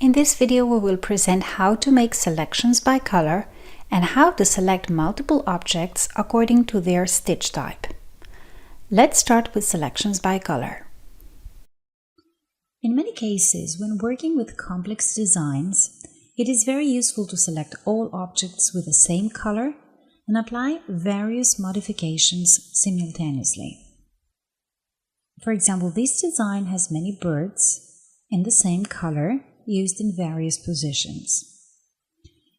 In this video we will present how to make selections by color and how to select multiple objects according to their stitch type. Let's start with selections by color. In many cases, when working with complex designs, it is very useful to select all objects with the same color and apply various modifications simultaneously. For example, this design has many birds in the same color used in various positions.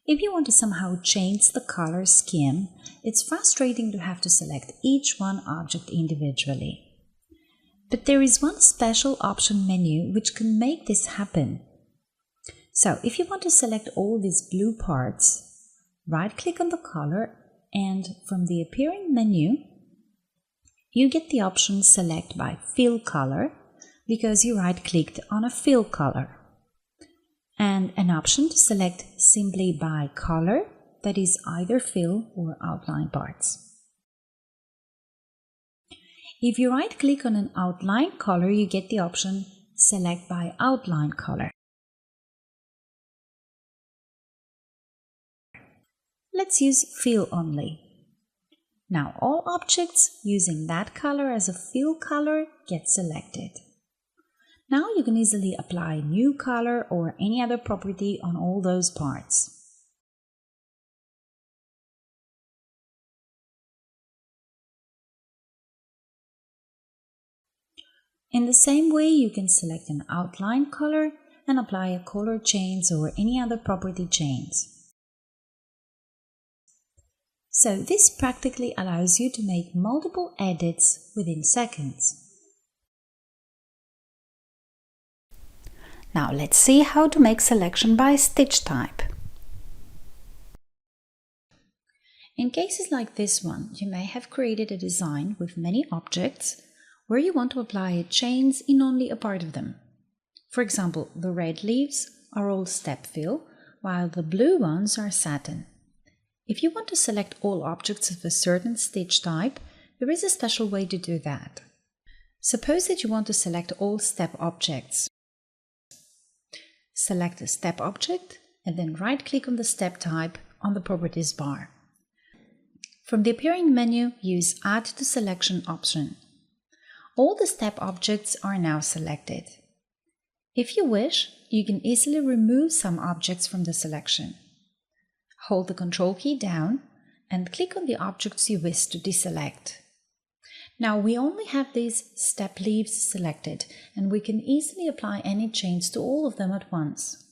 If you want to somehow change the color scheme, it's frustrating to have to select each one object individually. But there is one special option menu which can make this happen. So if you want to select all these blue parts, right-click on the color and from the appearing menu, you get the option Select by Fill Color because you right-clicked on a fill color, and an option to select simply by color, that is either fill or outline parts. If you right-click on an outline color, you get the option Select by Outline Color. Let's use fill only. Now all objects using that color as a fill color get selected. Now you can easily apply new color or any other property on all those parts. In the same way, you can select an outline color and apply a color change or any other property change. So this practically allows you to make multiple edits within seconds. Now let's see how to make selection by stitch type. In cases like this one, you may have created a design with many objects where you want to apply a change in only a part of them. For example, the red leaves are all step fill, while the blue ones are satin. If you want to select all objects of a certain stitch type, there is a special way to do that. Suppose that you want to select all step objects. Select a step object and then right-click on the step type on the Properties bar. From the appearing menu, use Add to Selection option. All the step objects are now selected. If you wish, you can easily remove some objects from the selection. Hold the Control key down and click on the objects you wish to deselect. Now we only have these step leaves selected, and we can easily apply any change to all of them at once.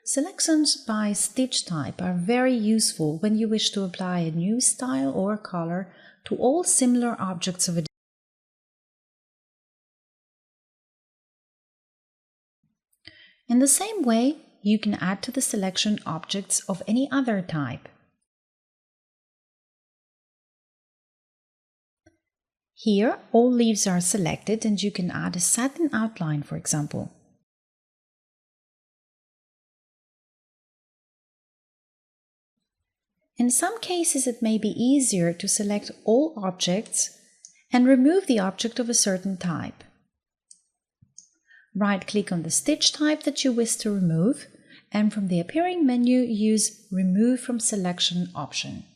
Selections by stitch type are very useful when you wish to apply a new style or color to all similar objects of a design. In the same way, you can add to the selection objects of any other type. Here, all leaves are selected and you can add a satin outline, for example. In some cases, it may be easier to select all objects and remove the object of a certain type. Right-click on the stitch type that you wish to remove, and from the appearing menu, use Remove from Selection option.